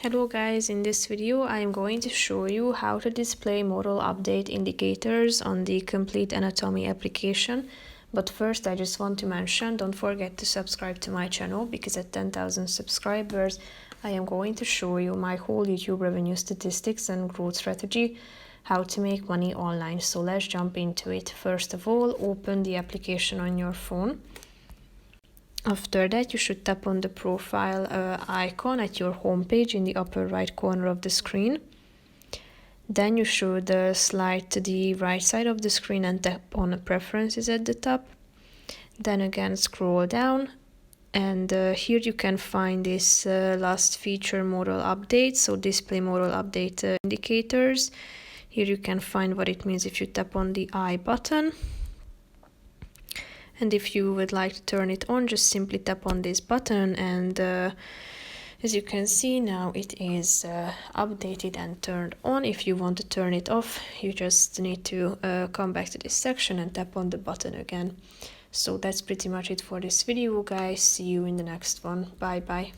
Hello guys, in this video I am going to show you how to display modal update indicators on the Complete Anatomy application. But first I just want to mention, don't forget to subscribe to my channel, because at 10,000 subscribers I am going to show you my whole YouTube revenue statistics and growth strategy, how to make money online. So let's jump into it. First of all, open the application on your phone. After that, you should tap on the profile icon at your home page in the upper right corner of the screen. Then you should slide to the right side of the screen and tap on Preferences at the top. Then again scroll down, and here you can find this last feature, modal update, so display modal update indicators. Here you can find what it means if you tap on the I button. And if you would like to turn it on, just simply tap on this button, and as you can see now it is updated and turned on. If you want to turn it off, you just need to come back to this section and tap on the button again. So that's pretty much it for this video, guys. See you in the next one. Bye bye.